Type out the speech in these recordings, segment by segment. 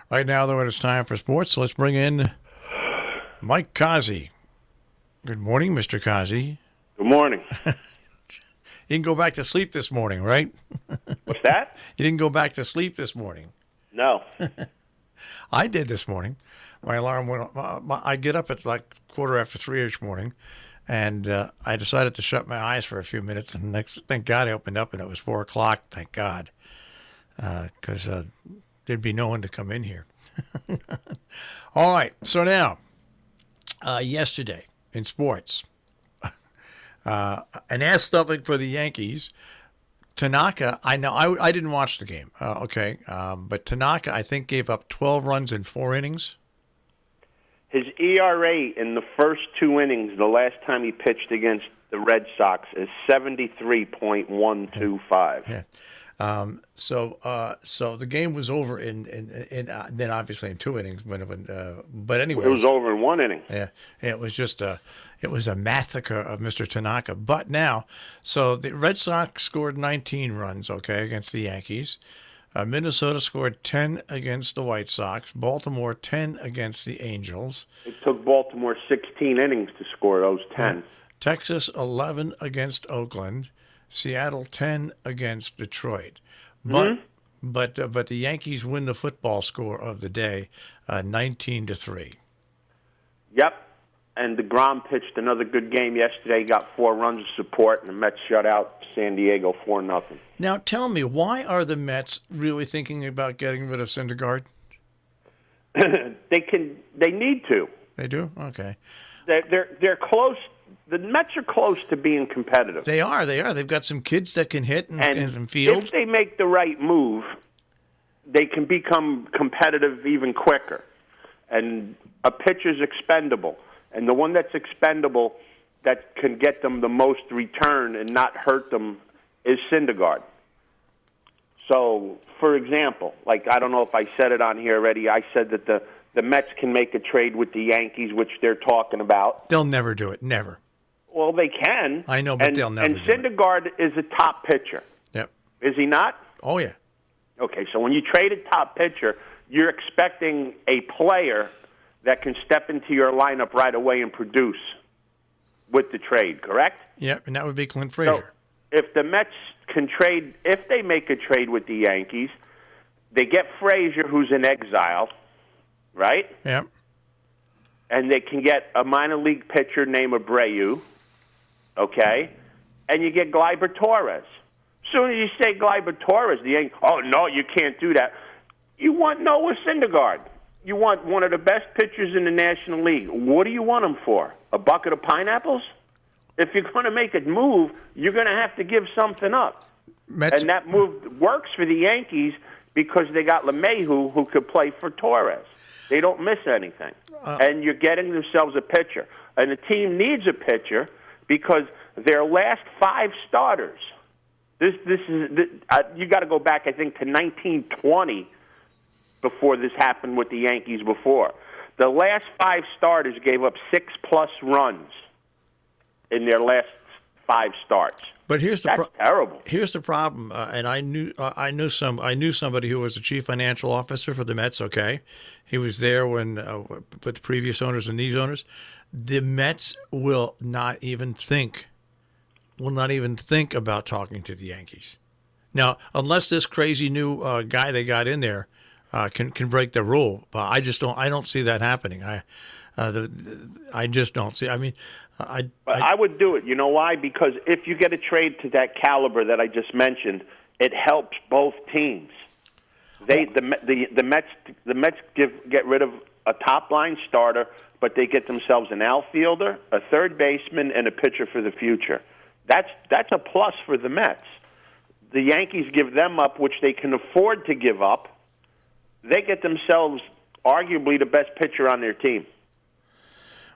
Right now, though, it is time for sports. So let's bring in Mike Cozzi. Good morning, Mr. Cozzi. Good morning. You didn't go back to sleep this morning, right? What's that? You didn't go back to sleep this morning. No. I did this morning. My alarm went off. I get up at like 3:15 each morning, and I decided to shut my eyes for a few minutes. And thank God I opened up, and it was 4 o'clock. Thank God, because there'd be no one to come in here. All right. So now, yesterday in sports, an ass stuffing for the Yankees. Tanaka, I know I didn't watch the game, but Tanaka, I think, gave up 12 runs in 4 innings. His ERA in the first 2 innings, the last time he pitched against the Red Sox, is 73.125. Yeah. So the game was over in then obviously in 2 innings, but anyway, it was over in 1 inning. Yeah, it was just a massacre of Mr. Tanaka. But now, so the Red Sox scored 19 runs, against the Yankees. Minnesota scored 10 against the White Sox. Baltimore 10 against the Angels. It took Baltimore 16 innings to score those 10. Texas 11 against Oakland. Seattle 10 against Detroit. But the Yankees win the football score of the day, 19-3. Yep. And DeGrom pitched another good game yesterday. Got 4 runs of support, and the Mets shut out San Diego 4-0. Now tell me, why are the Mets really thinking about getting rid of Syndergaard? They need to. They do? Okay. They're close. The Mets are close to being competitive. They are. They've got some kids that can hit and some fields. If they make the right move, they can become competitive even quicker. And a pitcher's expendable. And the one that's expendable that can get them the most return and not hurt them is Syndergaard. So, for example, I don't know if I said it on here already, I said that the Mets can make a trade with the Yankees, which they're talking about. They'll never do it. Never. Well, they can. I know, but they'll never do it. And Syndergaard is a top pitcher. Yep. Is he not? Oh, yeah. Okay, so when you trade a top pitcher, you're expecting a player that can step into your lineup right away and produce with the trade, correct? Yeah, and that would be Clint Frazier. So if the Mets can trade, if they make a trade with the Yankees, they get Frazier, who's in exile, right? Yeah. And they can get a minor league pitcher named Abreu, okay? And you get Gleyber Torres. As soon as you say Gleyber Torres, the Yankees, oh, no, you can't do that. You want Noah Syndergaard. You want one of the best pitchers in the National League. What do you want him for? A bucket of pineapples? If you're going to make a move, you're going to have to give something up. Mets. And that move works for the Yankees because they got LeMahieu who could play for Torres. They don't miss anything. And you're getting themselves a pitcher. And the team needs a pitcher because their last 5 starters, this is you got to go back, I think, to 1920 before this happened with the Yankees before. The last 5 starters gave up 6+ runs in their last 5 starts. But here's the terrible. Here's the problem, and I knew somebody who was the chief financial officer for the Mets. Okay, he was there when with the previous owners and these owners. The Mets will not even think about talking to the Yankees now, unless this crazy new guy they got in there can break the rule. But I don't see that happening. I just don't see. I mean, I would do it. You know why? Because if you get a trade to that caliber that I just mentioned, it helps both teams. The Mets get rid of a top line starter, but they get themselves an outfielder, a third baseman, and a pitcher for the future. That's a plus for the Mets. The Yankees give them up, which they can afford to give up. They get themselves arguably the best pitcher on their team.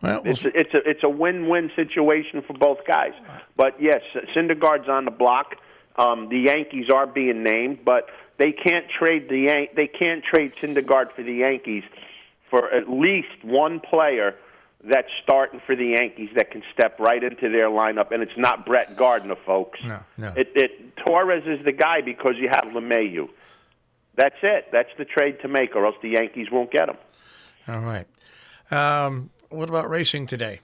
Well, it's a win-win situation for both guys. But yes, Syndergaard's on the block. The Yankees are being named, but they can't trade Syndergaard for the Yankees for at least one player that's starting for the Yankees that can step right into their lineup, and it's not Brett Gardner, folks. No. Torres is the guy because you have LeMahieu. That's it. That's the trade to make, or else the Yankees won't get him. All right. What about racing today?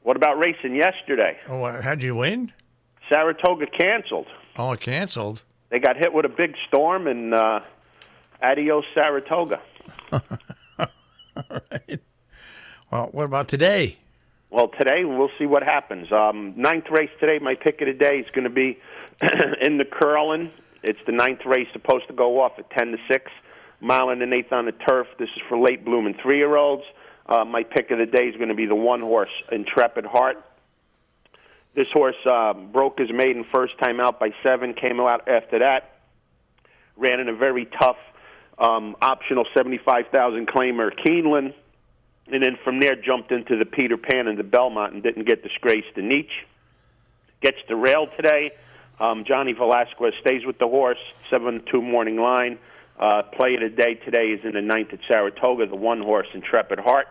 What about racing yesterday? Oh, how'd you win? Saratoga canceled. Oh, it canceled. They got hit with a big storm, and adios Saratoga. All right. Well, what about today? Well, today we'll see what happens. Ninth race today, my pick of the day is going to be in the Curlin. It's the ninth race, supposed to go off at 10-6, mile and an eighth on the turf. This is for late blooming 3-year-olds. My pick of the day is going to be the one horse, Intrepid Heart. This horse broke his maiden first time out by 7, came out after that, ran in a very tough optional 75,000 claimer Keeneland, and then from there jumped into the Peter Pan and the Belmont and didn't get disgraced to Nietzsche. Gets the rail today. Johnny Velasquez stays with the horse, 7-2 morning line. Play of the day today is in the ninth at Saratoga, the one horse, Intrepid Heart.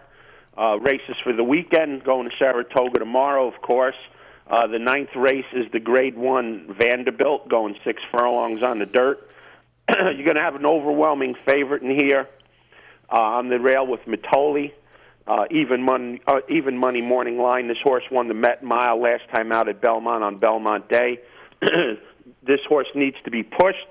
Races for the weekend, going to Saratoga tomorrow, of course. The ninth race is the Grade 1 Vanderbilt, going 6 furlongs on the dirt. You're going to have an overwhelming favorite in here on the rail with Matoli. Even money morning line. This horse won the Met Mile last time out at Belmont on Belmont Day. This horse needs to be pushed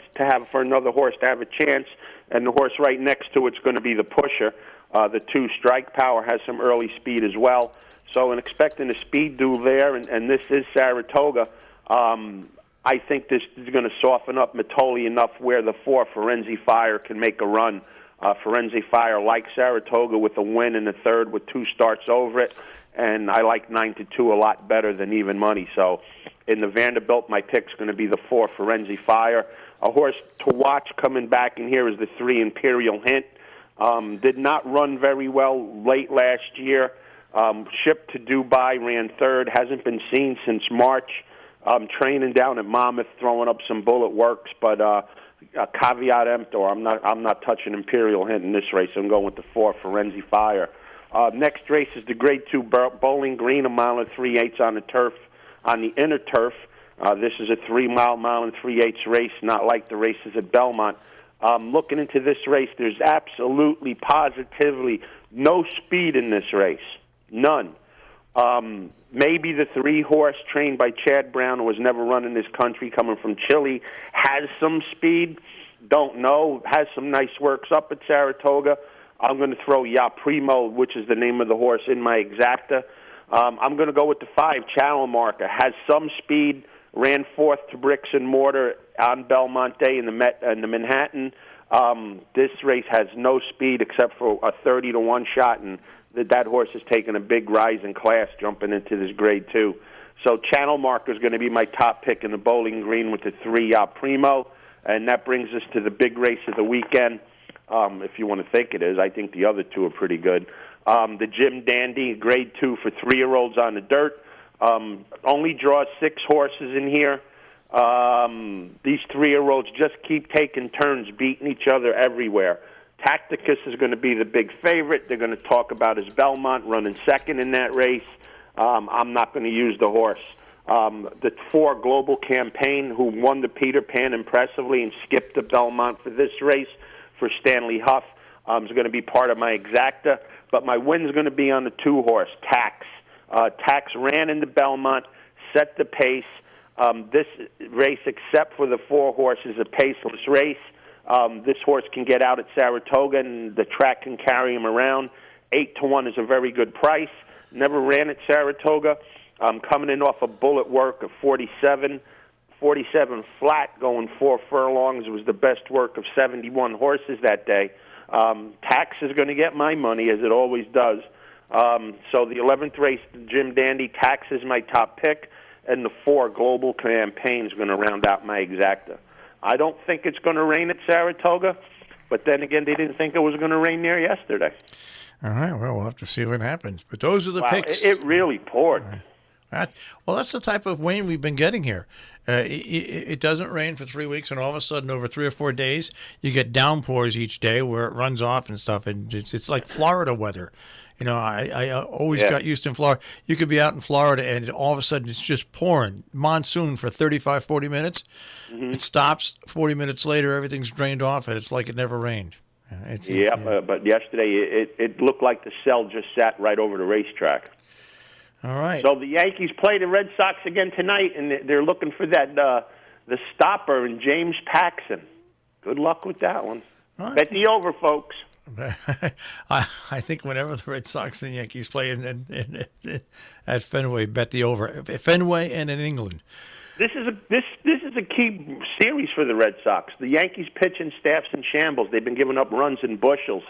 for another horse to have a chance, and the horse right next to it's going to be the pusher. The 2 Strike Power has some early speed as well. So in expecting a speed duel there, and this is Saratoga, I think this is going to soften up Matoli enough where the 4 Firenze Fire can make a run. Firenze Fire likes Saratoga with a win in the third with 2 starts over it, and I like 9-2 a lot better than even money. So in the Vanderbilt, my pick's going to be the 4 Firenze Fire. A horse to watch coming back in here is the 3 Imperial Hint. Did not run very well late last year. Shipped to Dubai, ran third, hasn't been seen since March. Training down at Monmouth, throwing up some bullet works, but caveat emptor. I'm not touching Imperial Hint in this race. I'm going with the 4 Firenze Fire. Next race is the Grade 2 Bowling Green, a mile and 3/8 on the turf, on the inner turf. This is a 3-mile and 3/8 race, not like the races at Belmont. Looking into this race, there's absolutely, positively no speed in this race. None. Maybe the 3-horse trained by Chad Brown, who was never run in this country, coming from Chile, has some speed. Don't know. Has some nice works up at Saratoga. I'm going to throw Ya Primo, which is the name of the horse, in my exacta. I'm going to go with the 5 Channel Marker. Has some speed. Ran 4th to Bricks and Mortar on Belmont Day in the Manhattan. This race has no speed except for a 30-1 shot, and that horse has taken a big rise in class jumping into this Grade 2. So Channel Marker is going to be my top pick in the Bowling Green with the 3 Primo, and that brings us to the big race of the weekend. If you want to think it is, I think the other 2 are pretty good. The Jim Dandy, Grade 2 for 3-year-olds on the dirt. Only draws 6 horses in here. These 3-year-olds just keep taking turns beating each other everywhere. Tacticus is going to be the big favorite. They're going to talk about his Belmont running second in that race. I'm not going to use the horse. The 4 Global Campaign, who won the Peter Pan impressively and skipped the Belmont for this race for Stanley Huff, is going to be part of my exacta. But my win is going to be on the 2-horse, Tax. Tax ran into Belmont, set the pace. This race, except for the 4-horse, is a paceless race. This horse can get out at Saratoga, and the track can carry him around. 8-1 is a very good price. Never ran at Saratoga. Coming in off a bullet work of 47 flat, going 4 furlongs. It was the best work of 71 horses that day. Tax is going to get my money, as it always does. So the 11th race, Jim Dandy, Tax is my top pick, and the 4 Global Campaign is going to round out my exacta. I don't think it's going to rain at Saratoga, but then again, they didn't think it was going to rain there yesterday. All right, well, we'll have to see what happens. But those are the picks. It really poured. Right. Well, that's the type of rain we've been getting here. It doesn't rain for 3 weeks, and all of a sudden, over 3 or 4 days, you get downpours each day where it runs off and stuff. And it's like Florida weather. I always got used to in Florida. You could be out in Florida, and all of a sudden, it's just pouring. Monsoon for 35, 40 minutes. Mm-hmm. It stops. 40 minutes later, everything's drained off, and it's like it never rained. But yesterday, it looked like the cell just sat right over the racetrack. All right. So the Yankees play the Red Sox again tonight, and they're looking for that the stopper in James Paxton. Good luck with that one. Right. Bet the over, folks. I think whenever the Red Sox and Yankees play at Fenway, bet the over. Fenway and in England. This is a key series for the Red Sox. The Yankees pitching staff's in shambles. They've been giving up runs in bushels,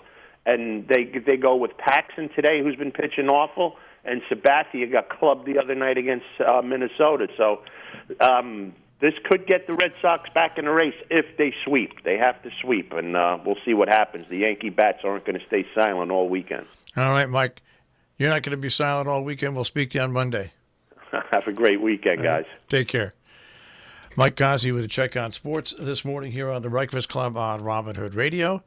and they go with Paxton today, who's been pitching awful. And Sabathia got clubbed the other night against Minnesota. So this could get the Red Sox back in the race if they sweep. They have to sweep, and we'll see what happens. The Yankee bats aren't going to stay silent all weekend. All right, Mike. You're not going to be silent all weekend. We'll speak to you on Monday. Have a great weekend, guys. Take care. Mike Cozzi with a check on sports this morning here on the Breakfast Club on Robin Hood Radio.